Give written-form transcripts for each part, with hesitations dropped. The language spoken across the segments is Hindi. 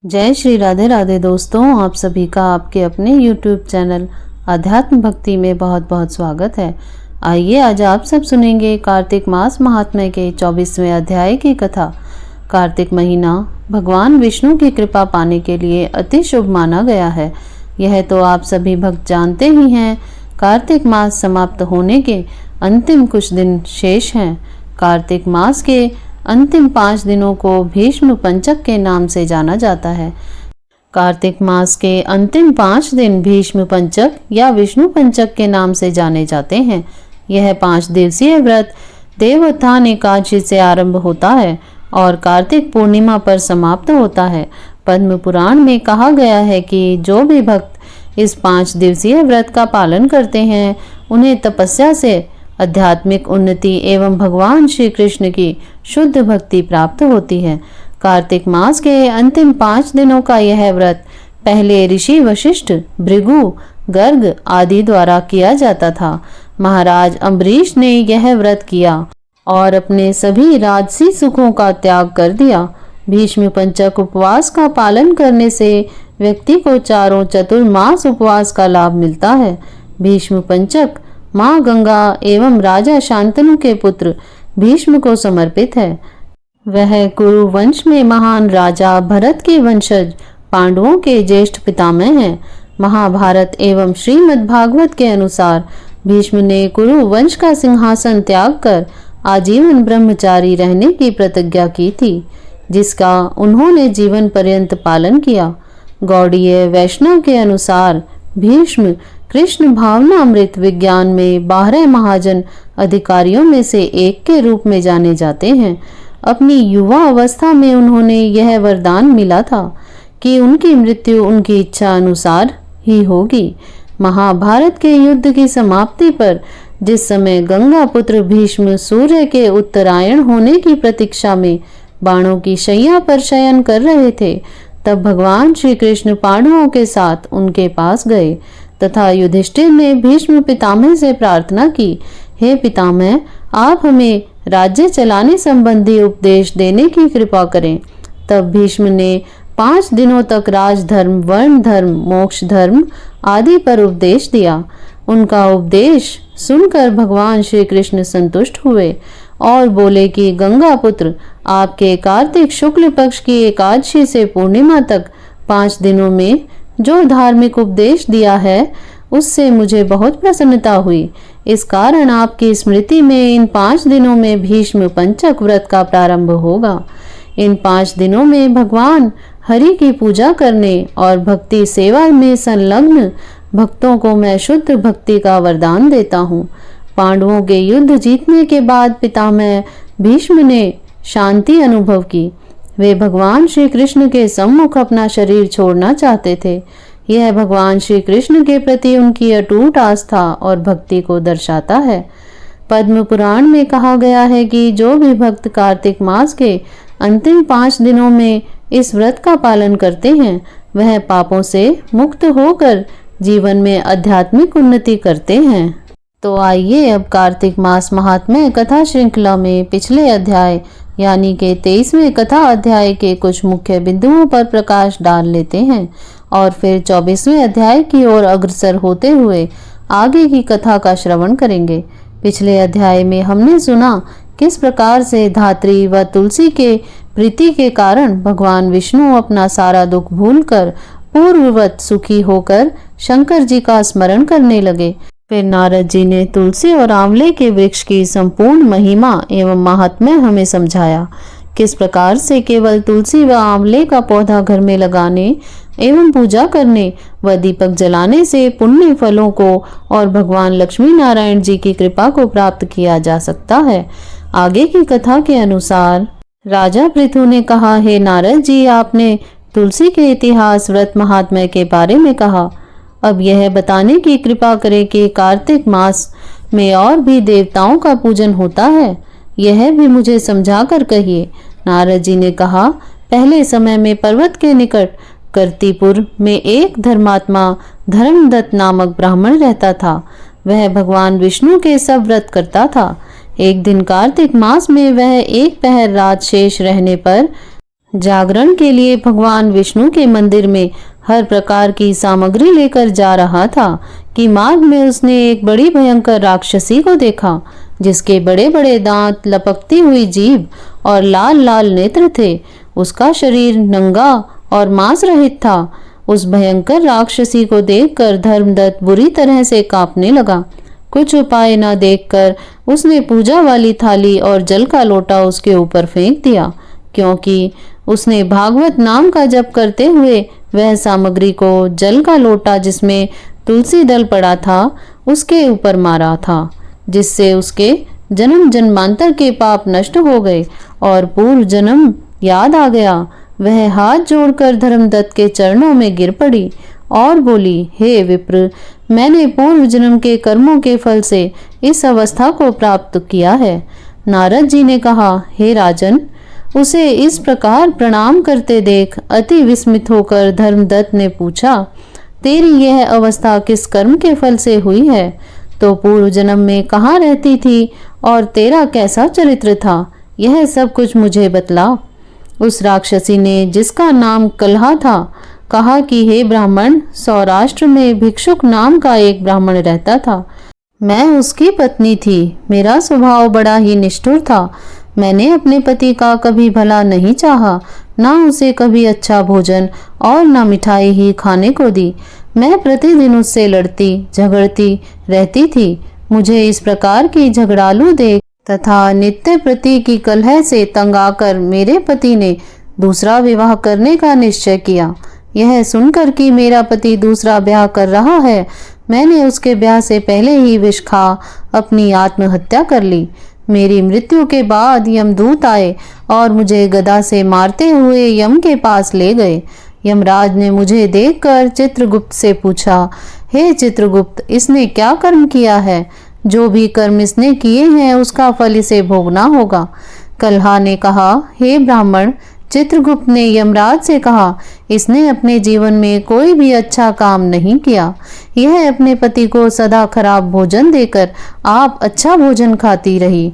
जय श्री राधे राधे दोस्तों, आप सभी का आपके अपने YouTube चैनल अध्यात्म भक्ति में बहुत बहुत स्वागत है। आइए आज आप सब सुनेंगे कार्तिक मास महात्म्य के 24वें अध्याय की कथा। कार्तिक महीना भगवान विष्णु की कृपा पाने के लिए अति शुभ माना गया है। यह तो आप सभी भक्त जानते ही हैं। कार्तिक मास समाप्त होने के अंतिम कुछ दिन शेष हैं। कार्तिक मास के अंतिम 5 दिनों को भीष्म पंचक के नाम से जाना जाता है। कार्तिक मास के अंतिम 5 दिन भीष्म पंचक या विष्णु पंचक के नाम से जाने जाते हैं। यह 5 दिवसीय व्रत देवोत्थान एकादशी से आरंभ होता है और कार्तिक पूर्णिमा पर समाप्त होता है। पद्म पुराण में कहा गया है कि जो भी भक्त इस 5 दिवसीय व्रत का पालन करते हैं उन्हें तपस्या से आध्यात्मिक उन्नति एवं भगवान श्री कृष्ण की शुद्ध भक्ति प्राप्त होती है। कार्तिक मास के अंतिम 5 दिनों का यह व्रत पहले ऋषि वशिष्ठ, भृगु, गर्ग आदि द्वारा किया जाता था। महाराज अम्बरीश ने यह व्रत किया और अपने सभी राजसी सुखों का त्याग कर दिया। भीष्म पंचक उपवास का पालन करने से व्यक्ति को चारों चतुर्मास उपवास का लाभ मिलता है। भीष्म पंचक माँ गंगा एवं राजा शांतनु के पुत्र भीष्म को समर्पित है। वह कुरु वंश में महान राजा भरत के वंशज पांडवों के ज्येष्ठ पितामह हैं। महाभारत एवं श्रीमद् भागवत के अनुसार भीष्म ने कुरु वंश का सिंहासन त्याग कर आजीवन ब्रह्मचारी रहने की प्रतिज्ञा की थी, जिसका उन्होंने जीवन पर्यंत पालन किया। गौड़ीय वैष्णव के अनुसार भीष्म कृष्ण भावनामृत विज्ञान में 12 महाजन अधिकारियों में से एक के रूप में जाने जाते हैं। अपनी युवा अवस्था में उन्होंने यह वरदान मिला था कि उनकी मृत्यु उनकी इच्छा अनुसार ही होगी। महाभारत के युद्ध की समाप्ति पर जिस समय गंगा पुत्र भीष्म सूर्य के उत्तरायण होने की प्रतीक्षा में बाणों की शैया पर शयन कर रहे थे, तब भगवान श्री कृष्ण पांडवों के साथ उनके पास गए तथा युधिष्ठिर ने भीष्म पितामह से प्रार्थना की, हे पितामह, आप हमें राज्य चलाने संबंधी उपदेश देने की कृपा करें। तब भीष्म ने 5 दिनों तक राजधर्म, वर्ण धर्म, मोक्ष धर्म आदि पर उपदेश दिया। उनका उपदेश सुनकर भगवान श्री कृष्ण संतुष्ट हुए और बोले कि गंगा पुत्र, आपके कार्तिक शुक्ल पक्ष की एकादशी से पूर्णिमा तक 5 दिनों में जो धार्मिक उपदेश दिया है उससे मुझे बहुत प्रसन्नता हुई। इस कारण आपकी स्मृति में इन 5 दिनों में भीष्म पंचक व्रत का प्रारंभ होगा। इन 5 दिनों में भगवान हरि की पूजा करने और भक्ति सेवा में संलग्न भक्तों को मैं शुद्ध भक्ति का वरदान देता हूँ। पांडवों के युद्ध जीतने के बाद पितामह भीष्म ने शांति अनुभव की। वे भगवान श्री कृष्ण के सम्मुख अपना शरीर छोड़ना चाहते थे। यह भगवान श्री कृष्ण के प्रति उनकी अटूट आस्था और भक्ति को दर्शाता है। पद्म पुराण में कहा गया है कि जो भी भक्त कार्तिक मास के अंतिम 5 दिनों में इस व्रत का पालन करते हैं वह पापों से मुक्त होकर जीवन में आध्यात्मिक उन्नति करते हैं। तो आइए अब कार्तिक मास महात्म्य कथा श्रृंखला में पिछले अध्याय यानी के 23वें कथा अध्याय के कुछ मुख्य बिंदुओं पर प्रकाश डाल लेते हैं और फिर 24वें अध्याय की ओर अग्रसर होते हुए आगे की कथा का श्रवण करेंगे। पिछले अध्याय में हमने सुना किस प्रकार से धात्री व तुलसी के प्रीति के कारण भगवान विष्णु अपना सारा दुख भूलकर पूर्ववत सुखी होकर शंकर जी का स्मरण करने लगे। फिर नारद जी ने तुलसी और आंवले के वृक्ष की संपूर्ण महिमा एवं महात्म्य हमें समझाया। किस प्रकार से केवल तुलसी व आंवले का पौधा घर में लगाने एवं पूजा करने व दीपक जलाने से पुण्य फलों को और भगवान लक्ष्मी नारायण जी की कृपा को प्राप्त किया जा सकता है। आगे की कथा के अनुसार राजा पृथु ने कहा, हे नारद जी, आपने तुलसी के इतिहास व्रत महात्म्य के बारे में कहा। अब यह बताने की कृपा करें कि कार्तिक मास में और भी देवताओं का पूजन होता है, यह भी मुझे समझाकर कहिए। नारद जी ने कहा, पहले समय में पर्वत के निकट कर्तिपुर में एक धर्मात्मा धर्मदत्त नामक ब्राह्मण रहता था। वह भगवान विष्णु के सब व्रत करता था। एक दिन कार्तिक मास में वह एक पहर रात शेष रहने पर जागरण के लिए भगवान विष्णु के मंदिर में हर प्रकार की सामग्री लेकर जा रहा था कि मार्ग में उसने एक बड़ी भयंकर राक्षसी को देखा, जिसके बड़े बड़े दांत, लपकती हुई जीभ और लाल लाल नेत्र थे। उसका शरीर नंगा और मांस रहित था। उस भयंकर राक्षसी को देखकर धर्मदत्त बुरी तरह से कांपने लगा। कुछ उपाय न देखकर उसने पूजा वाली थाली और जल का लोटा उसके ऊपर फेंक दिया, क्योंकि उसने भागवत नाम का जप करते हुए वह सामग्री को जल का लोटा जिसमें तुलसी दल पड़ा था उसके ऊपर मारा था, जिससे उसके जन्म जन्मांतर के पाप नष्ट हो गए और पूर्व जन्म याद आ गया। वह हाथ जोड़कर धर्मदत्त के चरणों में गिर पड़ी और बोली, हे विप्र, मैंने पूर्व जन्म के कर्मों के फल से इस अवस्था को प्राप्त किया है। नारद जी ने कहा, हे राजन, उसे इस प्रकार प्रणाम करते देख अति विस्मित होकर धर्मदत्त ने पूछा, तेरी यह अवस्था किस कर्म के फल से हुई है? तो पूर्व जन्म में कहाँ रहती थी और तेरा कैसा चरित्र था, यह सब कुछ मुझे बतला। उस राक्षसी ने, जिसका नाम कलहा था, कहा कि हे ब्राह्मण, सौराष्ट्र में भिक्षुक नाम का एक ब्राह्मण रहता था। मैं उसकी पत्नी थी। मेरा स्वभाव बड़ा ही निष्ठुर था। मैंने अपने पति का कभी भला नहीं चाहा, ना उसे कभी अच्छा भोजन और ना मिठाई ही खाने को दी। मैं प्रतिदिन उससे लड़ती झगड़ती रहती थी। मुझे इस प्रकार की झगड़ालू देख तथा नित्य प्रति की कलह से तंग आकर मेरे पति ने दूसरा विवाह करने का निश्चय किया। यह सुनकर कि मेरा पति दूसरा ब्याह कर रहा है, मैंने उसके ब्याह से पहले ही विष खा अपनी आत्महत्या कर ली। मेरी मृत्यु के बाद यमदूत आए और मुझे गदा से मारते हुए यम के पास ले गए। यमराज ने मुझे देखकर चित्रगुप्त से पूछा, हे चित्रगुप्त, इसने क्या कर्म किया है? जो भी कर्म इसने किए हैं उसका फल इसे भोगना होगा। कलहा ने कहा, हे ब्राह्मण, चित्रगुप्त ने यमराज से कहा, इसने अपने जीवन में कोई भी अच्छा काम नहीं किया। यह अपने पति को सदा खराब भोजन देकर आप अच्छा भोजन खाती रही,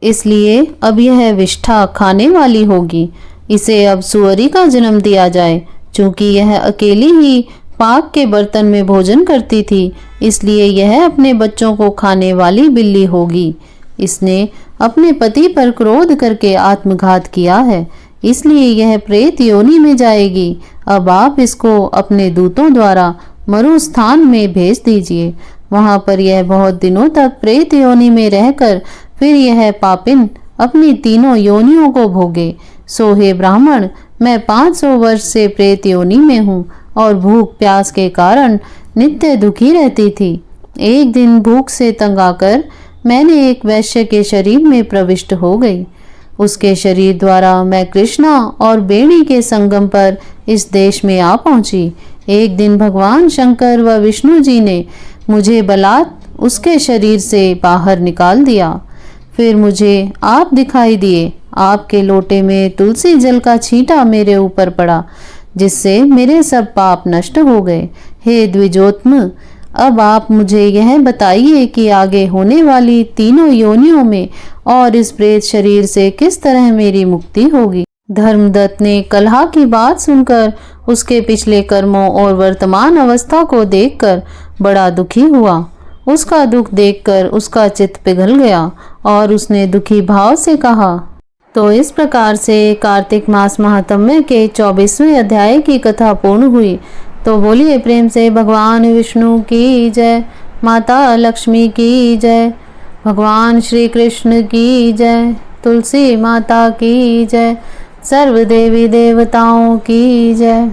इसलिए अब यह विष्ठा खाने वाली होगी। इसे अब सुअरी का जन्म दिया जाए। चूंकि यह अकेली ही पाक के बर्तन में भोजन करती थी, इसलिए यह अपने बच्चों को खाने वाली बिल्ली होगी। इसने अपने पति पर क्रोध करके आत्मघात किया है, इसलिए यह प्रेत योनि में जाएगी। अब आप इसको अपने दूतों द्वारा मरुस्थान में भेज दीजिए। वहां पर यह बहुत दिनों तक प्रेत योनि में रहकर फिर यह पापिन अपनी तीनों योनियों को भोगे। सो हे ब्राह्मण, मैं 500 वर्ष से प्रेत योनि में हूँ और भूख प्यास के कारण नित्य दुखी रहती थी। एक दिन भूख से तंग आकर मैंने एक वैश्य के शरीर में प्रविष्ट हो गई। उसके शरीर द्वारा मैं कृष्णा और बेणी के संगम पर इस देश में आ पहुंची। एक दिन भगवान शंकर व विष्णु जी ने मुझे बलात् उसके शरीर से बाहर निकाल दिया। फिर मुझे आप दिखाई दिए। आपके लोटे में तुलसी जल का छींटा मेरे ऊपर पड़ा, जिससे मेरे सब पाप नष्ट हो गए। हे द्विजोत्म, अब आप मुझे यह बताइए कि आगे होने वाली तीनों योनियों में और इस प्रेत शरीर से किस तरह मेरी मुक्ति होगी। धर्मदत्त ने कलहा की बात सुनकर उसके पिछले कर्मों और वर्तमान अवस्था को देखकर बड़ा दुखी हुआ। उसका दुख देखकर उसका चित्त पिघल गया और उसने दुखी भाव से कहा। तो इस प्रकार से कार्तिक मास महात्म्य के 24वें अध्याय की कथा पूर्ण हुई। तो बोलिए प्रेम से भगवान विष्णु की जय, माता लक्ष्मी की जय, भगवान श्री कृष्ण की जय, तुलसी माता की जय, सर्व देवी देवताओं की जय।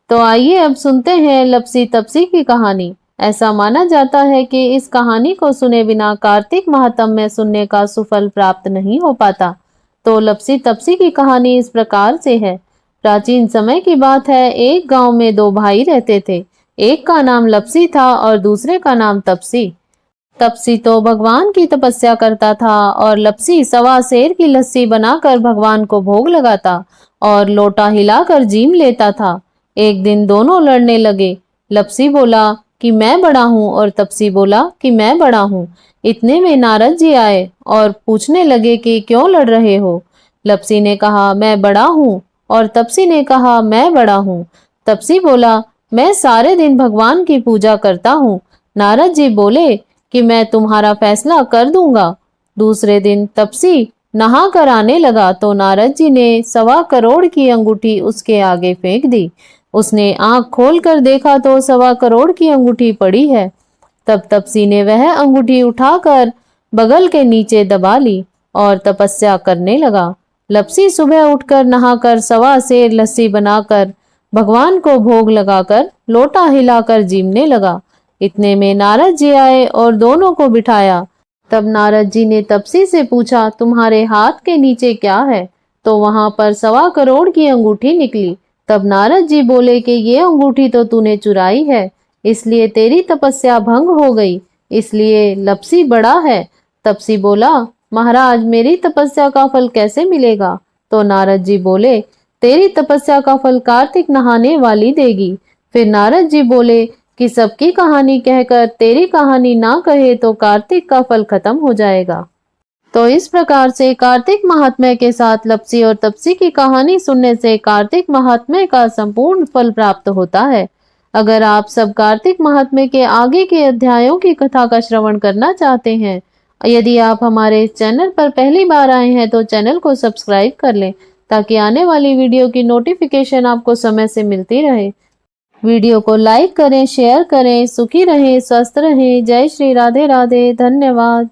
तो आइए अब सुनते हैं लपसी तपसी की कहानी। ऐसा माना जाता है कि इस कहानी को सुने बिना कार्तिक महात्म्य सुनने का सुफल प्राप्त नहीं हो पाता। तो लपसी तपसी की कहानी इस प्रकार से है। प्राचीन समय की बात है। एक गांव में दो भाई रहते थे। एक का नाम लपसी था और दूसरे का नाम तपसी। तपसी तो भगवान की तपस्या करता था और लपसी सवा सेर की लस्सी बनाकर भगवान को भोग लगाता और लोटा हिलाकर जीम लेता था। एक दिन दोनों लड़ने लगे। लपसी बोला कि मैं बड़ा हूँ और तपसी बोला कि मैं बड़ा हूँ। इतने में नारद जी आए और पूछने लगे कि क्यों लड़ रहे हो। लपसी ने कहा, मैं बड़ा हूँ और तपसी ने कहा, मैं बड़ा हूँ। तपसी बोला, मैं सारे दिन भगवान की पूजा करता हूँ। नारद जी बोले कि मैं तुम्हारा फैसला कर दूंगा। दूसरे दिन तपसी नहा कर आने लगा तो नारद जी ने 1.25 करोड़ की अंगूठी उसके आगे फेंक दी। उसने आंख खोल कर देखा तो 1.25 करोड़ की अंगूठी पड़ी है। तब तपसी ने वह अंगूठी उठाकर बगल के नीचे दबा ली और तपस्या करने लगा। लपसी सुबह उठकर नहाकर 1.25 सेर लस्सी बनाकर भगवान को भोग लगाकर लोटा हिलाकर जीमने लगा। इतने में नारद जी आए और दोनों को बिठाया। तब नारद जी ने तपसी से पूछा, तुम्हारे हाथ के नीचे क्या है? तो वहां पर 1.25 करोड़ की अंगूठी निकली। तब नारद जी बोले कि ये अंगूठी तो तूने चुराई है, इसलिए तेरी तपस्या भंग हो गई, इसलिए लपसी बड़ा है। तपसी बोला, महाराज मेरी तपस्या का फल कैसे मिलेगा? तो नारद जी बोले, तेरी तपस्या का फल कार्तिक नहाने वाली देगी। फिर नारद जी बोले कि सबकी कहानी कहकर तेरी कहानी ना कहे तो कार्तिक का फल खत्म हो जाएगा। तो इस प्रकार से कार्तिक महात्म्य के साथ लपसी और तपसी की कहानी सुनने से कार्तिक महात्म्य का संपूर्ण फल प्राप्त होता है। अगर आप सब कार्तिक महात्म्य के आगे के अध्यायों की कथा का श्रवण करना चाहते हैं, यदि आप हमारे चैनल पर पहली बार आए हैं तो चैनल को सब्सक्राइब कर लें ताकि आने वाली वीडियो की नोटिफिकेशन आपको समय से मिलती रहे। वीडियो को लाइक करें, शेयर करें। सुखी रहें, स्वस्थ रहें। जय श्री राधे राधे। धन्यवाद।